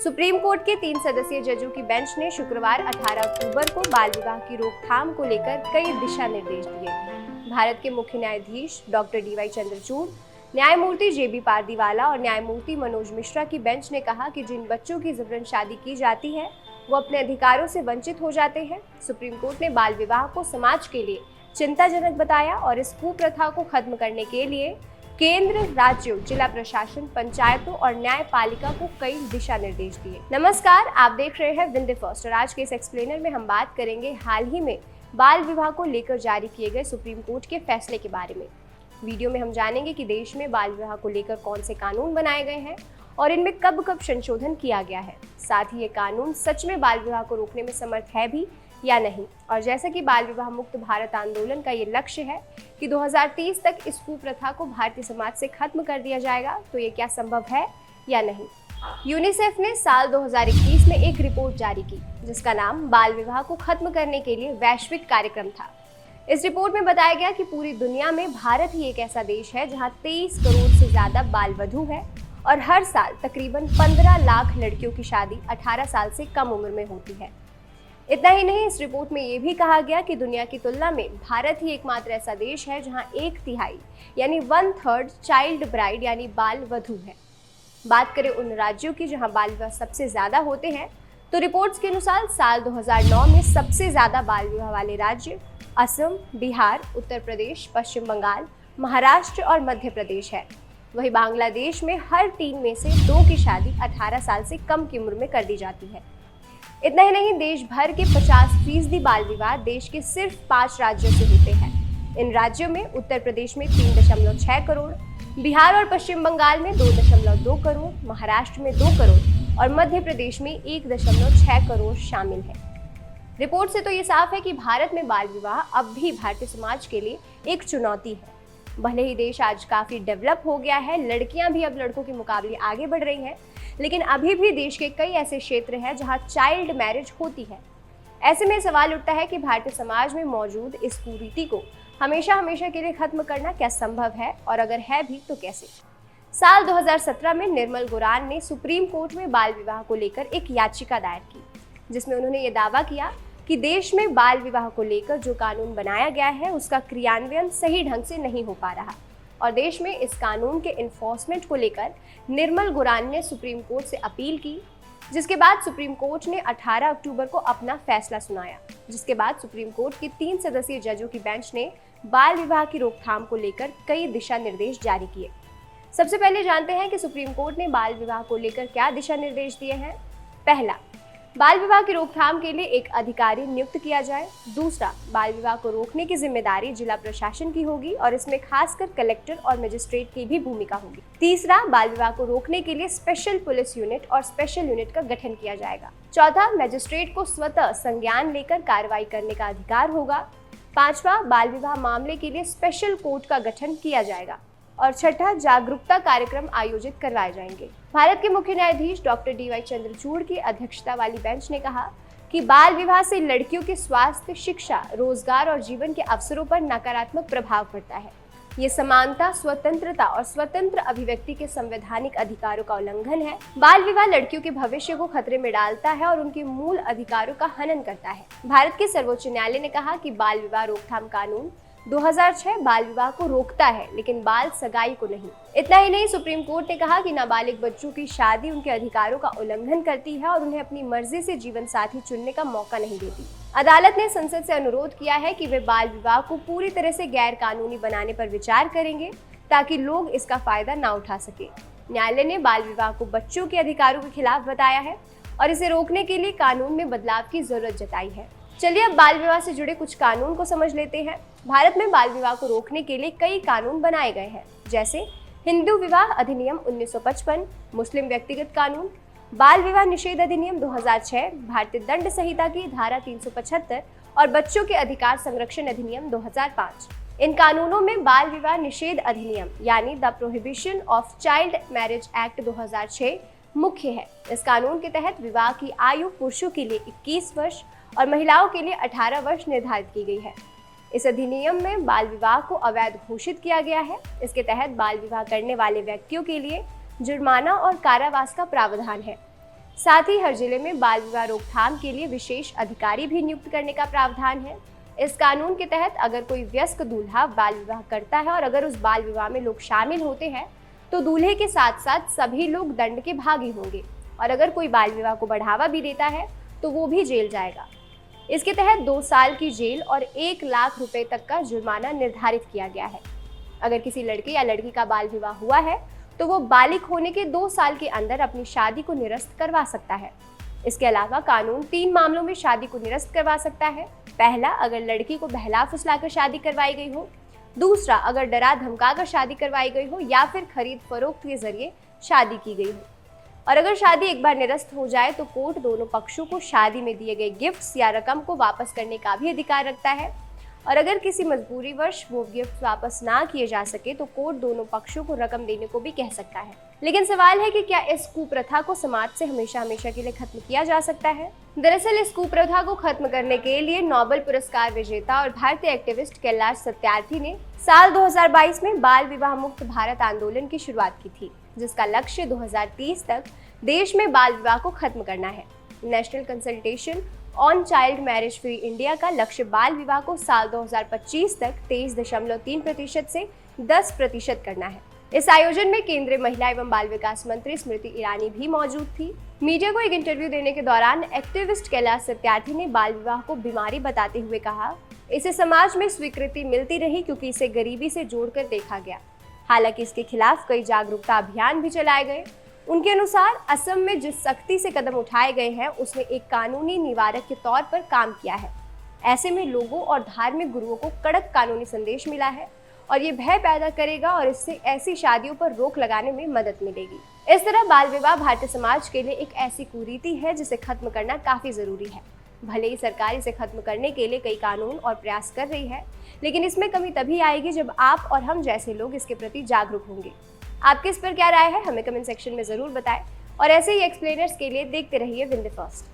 Supreme court के 3 सदस्यीय जजों की बेंच ने शुक्रवार 18 अक्टूबर को बाल विवाह की रोकथाम को लेकर कई दिशा निर्देश दिए। भारत के मुख्य न्यायाधीश डॉक्टर DY चंद्रचूड़, न्यायमूर्ति JB पारदीवाला और न्यायमूर्ति मनोज मिश्रा की बेंच ने कहा कि जिन बच्चों की जबरन शादी की जाती है वो अपने अधिकारों से वंचित हो जाते हैं। सुप्रीम कोर्ट ने बाल विवाह को समाज के लिए चिंताजनक बताया और इस कुप्रथा को खत्म करने के लिए केंद्र, राज्यों, जिला प्रशासन, पंचायतों और न्यायपालिका को कई दिशा निर्देश दिए। नमस्कार, आप देख रहे हैं विंध्य फर्स्ट और आज के इस एक्सप्लेनर में हम बात करेंगे हाल ही में बाल विवाह को लेकर जारी किए गए सुप्रीम कोर्ट के फैसले के बारे में। वीडियो में हम जानेंगे कि देश में बाल विवाह को लेकर कौन से कानून बनाए गए हैं और इनमें कब कब संशोधन किया गया है। साथ ही ये कानून सच में बाल विवाह को रोकने में समर्थ है भी या नहीं। और जैसा कि बाल विवाह मुक्त भारत आंदोलन का ये लक्ष्य है कि 2030 तक इस कुप्रथा को भारतीय समाज से खत्म कर दिया जाएगा, तो ये क्या संभव है या नहीं। यूनिसेफ ने साल 2021 में एक रिपोर्ट जारी की जिसका नाम बाल विवाह को खत्म करने के लिए वैश्विक कार्यक्रम था। इस रिपोर्ट में बताया गया कि पूरी दुनिया में भारत ही एक ऐसा देश है जहां 23 करोड़ से ज्यादा बाल वधू है और हर साल तकरीबन 15 लाख लड़कियों की शादी 18 साल से कम उम्र में होती है। इतना ही नहीं, इस रिपोर्ट में ये भी कहा गया कि दुनिया की तुलना में भारत ही एकमात्र ऐसा देश है जहां 1/3 यानी 1/3 चाइल्ड ब्राइड यानी बाल वधू है। बात करें उन राज्यों की जहां बाल विवाह सबसे ज्यादा होते हैं, तो रिपोर्ट्स के अनुसार साल 2009 में सबसे ज्यादा बाल विवाह वाले राज्य असम, बिहार, उत्तर प्रदेश, पश्चिम बंगाल, महाराष्ट्र और मध्य प्रदेश है। वहीं बांग्लादेश में हर 3 में से 2 की शादी 18 साल से कम की उम्र में कर दी जाती है। इतना ही नहीं, देश भर के 50% बाल विवाह देश के सिर्फ 5 राज्यों से होते हैं। इन राज्यों में उत्तर प्रदेश में 3.6 करोड़, बिहार और पश्चिम बंगाल में 2.2 करोड़, महाराष्ट्र में 2 करोड़ और मध्य प्रदेश में 1.6 करोड़ शामिल हैं। रिपोर्ट से तो ये साफ है कि भारत में बाल विवाह अब भी भारतीय समाज के लिए एक चुनौती है। भले ही देश आज काफी डेवलप हो गया है, लड़कियां भी अब लड़कों के मुकाबले आगे बढ़ रही हैं, लेकिन अभी भी देश के कई ऐसे क्षेत्र हैं जहां चाइल्ड मैरिज होती है। ऐसे में सवाल उठता है कि भारतीय समाज में मौजूद इस कुरीति को हमेशा के लिए खत्म करना क्या संभव है और अगर है भी तो कैसे। साल 2017 में निर्मल गुरान ने सुप्रीम कोर्ट में बाल विवाह को लेकर एक याचिका दायर की जिसमें उन्होंने ये दावा किया कि देश में बाल विवाह को लेकर जो कानून बनाया गया है उसका क्रियान्वयन सही ढंग से नहीं हो पा रहा और देश में इस कानून के इन्फोर्समेंट को लेकर निर्मल गुरान ने सुप्रीम कोर्ट से अपील की, जिसके बाद सुप्रीम कोर्ट ने 18 अक्टूबर को अपना फैसला सुनाया। जिसके बाद सुप्रीम कोर्ट की 3 सदस्यीय जजों की बेंच ने बाल विवाह की रोकथाम को लेकर कई दिशा निर्देश जारी किए। सबसे पहले जानते हैं कि सुप्रीम कोर्ट ने बाल विवाह को लेकर क्या दिशा निर्देश दिए हैं। पहला, बाल विवाह की रोकथाम के लिए एक अधिकारी नियुक्त किया जाए। दूसरा, बाल विवाह को रोकने की जिम्मेदारी जिला प्रशासन की होगी और इसमें खासकर कलेक्टर और मजिस्ट्रेट की भी भूमिका होगी। तीसरा, बाल विवाह को रोकने के लिए स्पेशल पुलिस यूनिट और स्पेशल यूनिट का गठन किया जाएगा। चौथा, मजिस्ट्रेट को स्वतः संज्ञान लेकर कार्रवाई करने का अधिकार होगा। पांचवा, बाल विवाह मामले के लिए स्पेशल कोर्ट का गठन किया जाएगा और छठा, जागरूकता कार्यक्रम आयोजित करवाए जाएंगे। भारत के मुख्य न्यायाधीश डॉक्टर DY चंद्रचूड़ की अध्यक्षता वाली बेंच ने कहा कि बाल विवाह से लड़कियों के स्वास्थ्य, शिक्षा, रोजगार और जीवन के अवसरों पर नकारात्मक प्रभाव पड़ता है। ये समानता, स्वतंत्रता और स्वतंत्र अभिव्यक्ति के संवैधानिक अधिकारों का उल्लंघन है। बाल विवाह लड़कियों के भविष्य को खतरे में डालता है और उनके मूल अधिकारों का हनन करता है। भारत के सर्वोच्च न्यायालय ने कहा कि बाल विवाह रोकथाम कानून 2006 बाल विवाह को रोकता है लेकिन बाल सगाई को नहीं। इतना ही नहीं, सुप्रीम कोर्ट ने कहा कि नाबालिग बच्चों की शादी उनके अधिकारों का उल्लंघन करती है और उन्हें अपनी मर्जी से जीवन साथी चुनने का मौका नहीं देती। अदालत ने संसद से अनुरोध किया है कि वे बाल विवाह को पूरी तरह से गैर कानूनी बनाने पर विचार करेंगे ताकि लोग इसका फायदा ना उठा सके। न्यायालय ने बाल विवाह को बच्चों के अधिकारों के खिलाफ बताया है और इसे रोकने के लिए कानून में बदलाव की जरूरत जताई है। चलिए अब बाल विवाह से जुड़े कुछ कानून को समझ लेते हैं। भारत में बाल विवाह को रोकने के लिए कई कानून बनाए गए हैं, जैसे हिंदू विवाह अधिनियम 1955, मुस्लिम व्यक्तिगत कानून, बाल विवाह निषेध अधिनियम 2006, भारतीय दंड संहिता की धारा 375 और बच्चों के अधिकार संरक्षण अधिनियम 2005। इन कानूनों में बाल विवाह निषेध अधिनियम यानी the prohibition of child marriage act 2006 मुख्य है। इस कानून के तहत विवाह की आयु पुरुषों के लिए 21 वर्ष और महिलाओं के लिए 18 वर्ष निर्धारित की गई है। इस अधिनियम में बाल विवाह को अवैध घोषित किया गया है। इसके तहत बाल विवाह करने वाले व्यक्तियों के लिए जुर्माना और कारावास का प्रावधान है। साथ ही हर जिले में बाल विवाह रोकथाम के लिए विशेष अधिकारी भी नियुक्त करने का प्रावधान है। इस कानून के तहत अगर कोई वयस्क दूल्हा बाल विवाह करता है और अगर उस बाल विवाह में लोग शामिल होते हैं तो दूल्हे के साथ साथ सभी लोग दंड के भागी होंगे, और अगर कोई बाल विवाह को बढ़ावा भी देता है तो वो भी जेल जाएगा। इसके तहत 2 साल की जेल और 1 लाख रुपए तक का जुर्माना निर्धारित किया गया है। अगर किसी लड़के या लड़की का बाल विवाह हुआ है तो वो बालिग होने के 2 साल के अंदर अपनी शादी को निरस्त करवा सकता है। इसके अलावा कानून 3 मामलों में शादी को निरस्त करवा सकता है। पहला, अगर लड़की को बहला फुसलाकर शादी करवाई गई हो। दूसरा, अगर डरा धमकाकर शादी करवाई गई हो या फिर खरीद फरोख्त के जरिए शादी की गई हो। और अगर शादी एक बार निरस्त हो जाए तो कोर्ट दोनों पक्षों को शादी में दिए गए गिफ्ट्स या रकम को वापस करने का भी अधिकार रखता है। और अगर किसी मजबूरीवश वो गिफ्ट वापस ना किए जा सके तो कोर्ट दोनों पक्षों को रकम देने को भी कह सकता है। लेकिन सवाल है कि क्या इस कुप्रथा को समाज से हमेशा हमेशा के लिए खत्म किया जा सकता है? दरअसल इस कुप्रथा को खत्म करने के लिए नोबेल पुरस्कार विजेता और भारतीय एक्टिविस्ट कैलाश सत्यार्थी ने साल 2022 में बाल विवाह मुक्त भारत आंदोलन की शुरुआत की थी, जिसका लक्ष्य 2030 तक देश में बाल विवाह को खत्म करना है। National consultation on child marriage free India का लक्ष्य बाल विवाह को साल 2025 तक 23.3% से 10% करना है। इस आयोजन में केंद्रीय महिला एवं बाल विकास मंत्री स्मृति ईरानी भी मौजूद थी। मीडिया को एक इंटरव्यू देने के दौरान एक्टिविस्ट कैलाश सत्यार्थी ने बाल विवाह को बीमारी बताते हुए कहा, इसे समाज में स्वीकृति मिलती रही क्योंकि इसे गरीबी से जोड़कर देखा गया। हालांकि इसके खिलाफ कई जागरूकता अभियान भी चलाए गए। उनके अनुसार असम में जिस सख्ती से कदम उठाए गए हैं उसने एक कानूनी निवारक के तौर पर काम किया है। ऐसे में लोगों और धार्मिक गुरुओं को कड़क कानूनी संदेश मिला है और ये भय पैदा करेगा और इससे ऐसी शादियों पर रोक लगाने में मदद मिलेगी। इस तरह बाल विवाह भारतीय समाज के लिए एक ऐसी कुरीति है जिसे खत्म करना काफी जरूरी है। भले ही सरकार इसे खत्म करने के लिए कई कानून और प्रयास कर रही है, लेकिन इसमें कमी तभी आएगी जब आप और हम जैसे लोग इसके प्रति जागरूक होंगे। आपके इस पर क्या राय है, हमें कमेंट सेक्शन में जरूर बताएं और ऐसे ही एक्सप्लेनर्स के लिए देखते रहिए विंध्य फर्स्ट।